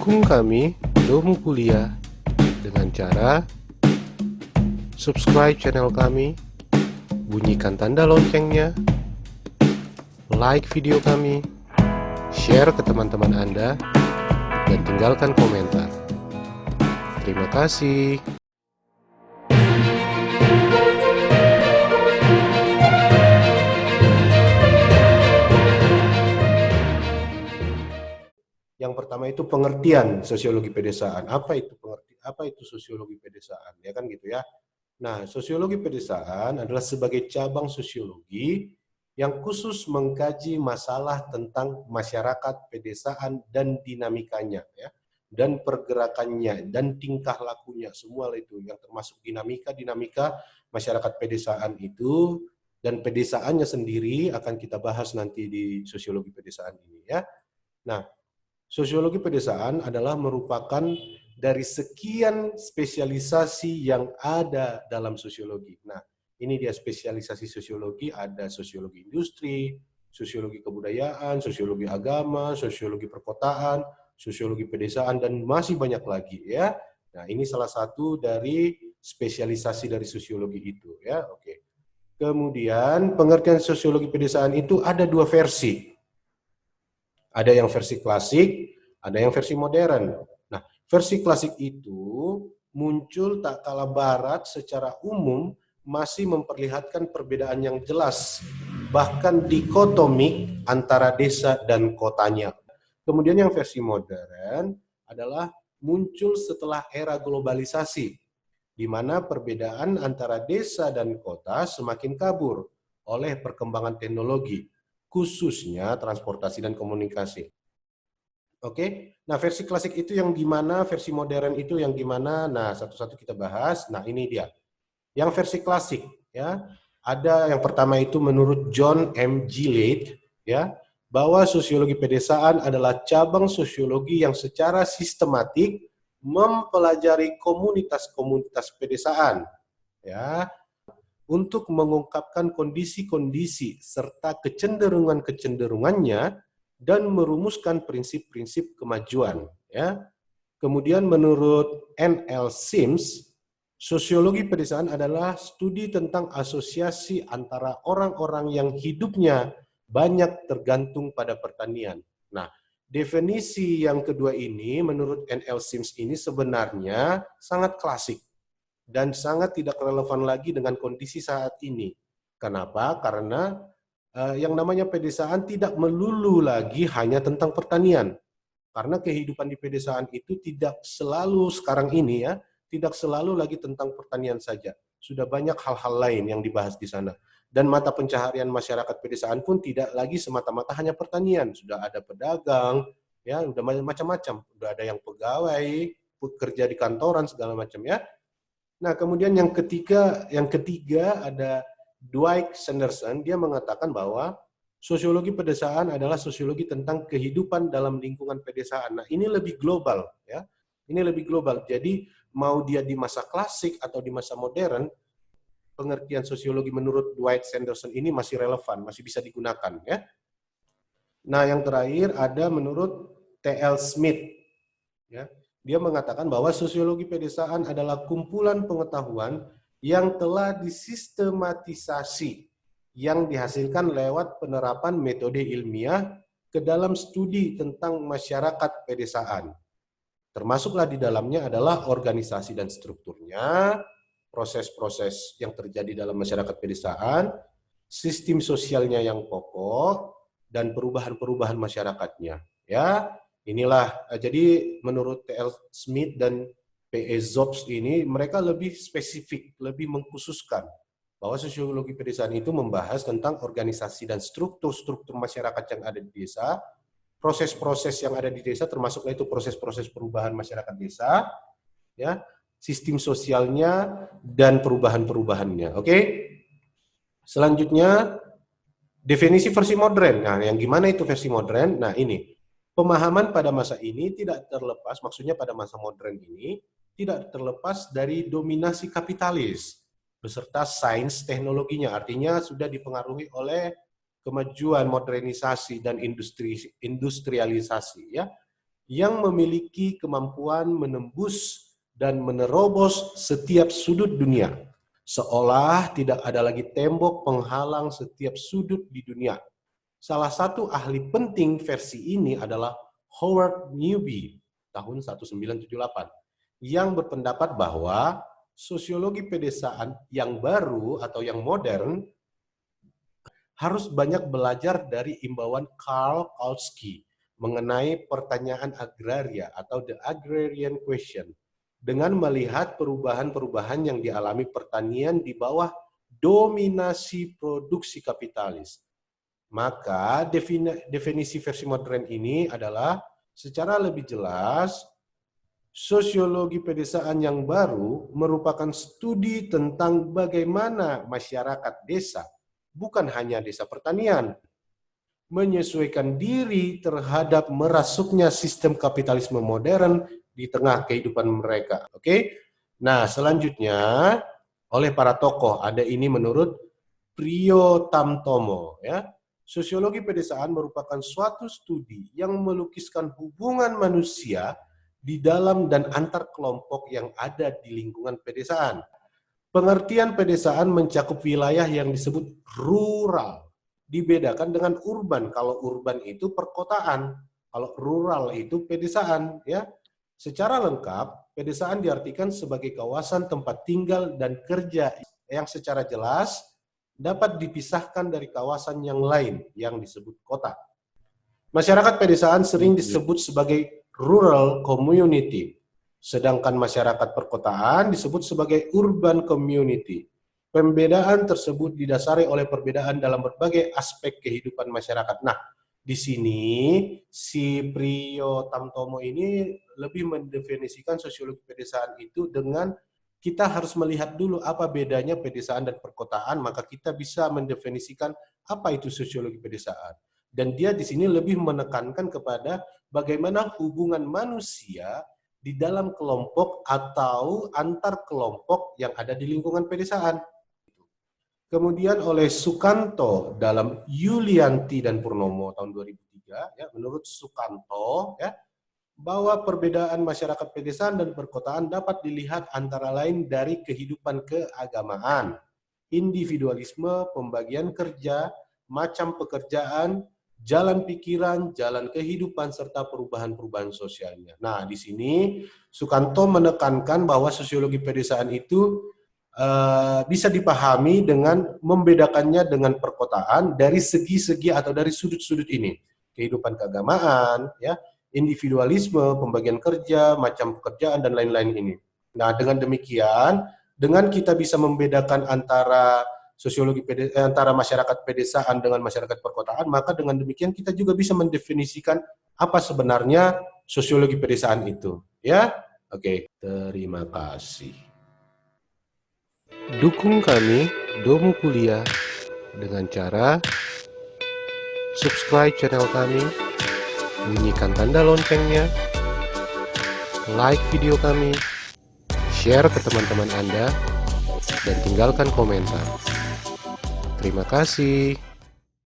Dukung kami, Domu Kuliah, dengan cara subscribe channel kami, bunyikan tanda loncengnya, like video kami, share ke teman-teman Anda, dan tinggalkan komentar. Terima kasih. Yang pertama itu pengertian sosiologi pedesaan. Apa itu sosiologi pedesaan? Ya kan gitu ya. Nah, sosiologi pedesaan adalah sebagai cabang sosiologi yang khusus mengkaji masalah tentang masyarakat pedesaan dan dinamikanya, ya, dan pergerakannya dan tingkah lakunya, semua itu yang termasuk dinamika masyarakat pedesaan itu, dan pedesaannya sendiri akan kita bahas nanti di sosiologi pedesaan ini, ya. Nah, sosiologi pedesaan adalah merupakan dari sekian spesialisasi yang ada dalam sosiologi. Nah, ini dia spesialisasi sosiologi, ada sosiologi industri, sosiologi kebudayaan, sosiologi agama, sosiologi perkotaan, sosiologi pedesaan, dan masih banyak lagi, ya. Nah, ini salah satu dari spesialisasi dari sosiologi itu, ya. Oke. Kemudian pengertian sosiologi pedesaan itu ada dua versi. Ada yang versi klasik, ada yang versi modern. Nah, versi klasik itu muncul tak kala Barat secara umum masih memperlihatkan perbedaan yang jelas, bahkan dikotomik antara desa dan kotanya. Kemudian yang versi modern adalah muncul setelah era globalisasi, di mana perbedaan antara desa dan kota semakin kabur oleh perkembangan teknologi, khususnya transportasi dan komunikasi. Oke, nah versi klasik itu yang gimana, versi modern itu yang gimana? Nah, satu-satu kita bahas. Nah, ini dia. Yang versi klasik, ya, ada yang pertama itu menurut John M. Gillette, ya, bahwa sosiologi pedesaan adalah cabang sosiologi yang secara sistematik mempelajari komunitas-komunitas pedesaan, ya, untuk mengungkapkan kondisi-kondisi serta kecenderungan-kecenderungannya dan merumuskan prinsip-prinsip kemajuan, ya. Kemudian menurut N.L. Sims, sosiologi pedesaan adalah studi tentang asosiasi antara orang-orang yang hidupnya banyak tergantung pada pertanian. Nah, definisi yang kedua ini menurut N.L. Sims ini sebenarnya sangat klasik dan sangat tidak relevan lagi dengan kondisi saat ini. Kenapa? Karena yang namanya pedesaan tidak melulu lagi hanya tentang pertanian. Karena kehidupan di pedesaan itu tidak selalu sekarang ini, ya, tidak selalu lagi tentang pertanian saja. Sudah banyak hal-hal lain yang dibahas di sana. Dan mata pencaharian masyarakat pedesaan pun tidak lagi semata-mata hanya pertanian. Sudah ada pedagang, ya, sudah macam-macam. Sudah ada yang pegawai, kerja di kantoran segala macam, ya. Nah, kemudian yang ketiga ada Dwight Sanderson. Dia mengatakan bahwa sosiologi pedesaan adalah sosiologi tentang kehidupan dalam lingkungan pedesaan. Nah, ini lebih global, ya. Ini lebih global. Jadi mau dia di masa klasik atau di masa modern, pengertian sosiologi menurut Dwight Sanderson ini masih relevan, masih bisa digunakan, ya. Nah, yang terakhir ada menurut T.L. Smith, ya. Dia mengatakan bahwa sosiologi pedesaan adalah kumpulan pengetahuan yang telah disistematisasi, yang dihasilkan lewat penerapan metode ilmiah ke dalam studi tentang masyarakat pedesaan. Termasuklah di dalamnya adalah organisasi dan strukturnya, proses-proses yang terjadi dalam masyarakat pedesaan, sistem sosialnya yang pokok, dan perubahan-perubahan masyarakatnya. Ya, inilah, jadi menurut T.L. Smith dan P.E. Zobs ini, mereka lebih spesifik, lebih mengkhususkan bahwa sosiologi pedesaan itu membahas tentang organisasi dan struktur-struktur masyarakat yang ada di desa, proses-proses yang ada di desa, termasuklah itu proses-proses perubahan masyarakat desa, ya, sistem sosialnya, dan perubahan-perubahannya. Oke? Selanjutnya, definisi versi modern. Nah, yang gimana itu versi modern? Nah, ini. Pemahaman pada masa ini tidak terlepas, maksudnya pada masa modern ini, tidak terlepas dari dominasi kapitalis, beserta sains teknologinya. Artinya sudah dipengaruhi oleh kemajuan modernisasi dan industrialisasi, ya. yang memiliki kemampuan menembus dan menerobos setiap sudut dunia, seolah tidak ada lagi tembok penghalang setiap sudut di dunia. Salah satu ahli penting versi ini adalah Howard Newby tahun 1978 yang berpendapat bahwa sosiologi pedesaan yang baru atau yang modern harus banyak belajar dari imbauan Karl Kautsky mengenai pertanyaan agraria atau the agrarian question dengan melihat perubahan-perubahan yang dialami pertanian di bawah dominasi produksi kapitalis. Maka definisi versi modern ini adalah secara lebih jelas sosiologi pedesaan yang baru merupakan studi tentang bagaimana masyarakat desa, bukan hanya desa pertanian, menyesuaikan diri terhadap merasuknya sistem kapitalisme modern di tengah kehidupan mereka. Oke? Nah, selanjutnya oleh para tokoh ada ini menurut Priyo Tamtomo, ya. Sosiologi pedesaan merupakan suatu studi yang melukiskan hubungan manusia di dalam dan antar kelompok yang ada di lingkungan pedesaan. Pengertian pedesaan mencakup wilayah yang disebut rural, dibedakan dengan urban. Kalau urban itu perkotaan, kalau rural itu pedesaan, ya. Secara lengkap, pedesaan diartikan sebagai kawasan tempat tinggal dan kerja yang secara jelas dapat dipisahkan dari kawasan yang lain yang disebut kota. Masyarakat pedesaan sering disebut sebagai rural community, sedangkan masyarakat perkotaan disebut sebagai urban community. Pembedaan tersebut didasari oleh perbedaan dalam berbagai aspek kehidupan masyarakat. Nah, di sini si Priyo Tamtomo ini lebih mendefinisikan sosiologi pedesaan itu dengan kita harus melihat dulu apa bedanya pedesaan dan perkotaan, maka kita bisa mendefinisikan apa itu sosiologi pedesaan. Dan dia di sini lebih menekankan kepada bagaimana hubungan manusia di dalam kelompok atau antar kelompok yang ada di lingkungan pedesaan. Kemudian oleh Sukanto dalam Yulianti dan Purnomo tahun 2003, ya, menurut Sukanto, ya, bahwa perbedaan masyarakat pedesaan dan perkotaan dapat dilihat antara lain dari kehidupan keagamaan, individualisme, pembagian kerja, macam pekerjaan, jalan pikiran, jalan kehidupan, serta perubahan-perubahan sosialnya. Nah, di sini Sukanto menekankan bahwa sosiologi pedesaan itu bisa dipahami dengan membedakannya dengan perkotaan dari segi-segi atau dari sudut-sudut ini. Kehidupan keagamaan, ya, individualisme, pembagian kerja, macam pekerjaan, dan lain-lain ini. Nah, dengan demikian, dengan kita bisa membedakan antara sosiologi antara masyarakat pedesaan dengan masyarakat perkotaan, maka dengan demikian kita juga bisa mendefinisikan apa sebenarnya sosiologi pedesaan itu. Ya, oke. Terima kasih. Dukung kami, Domu Kuliah, dengan cara subscribe channel kami, bunyikan tanda loncengnya, like video kami, share ke teman-teman Anda, dan tinggalkan komentar. Terima kasih.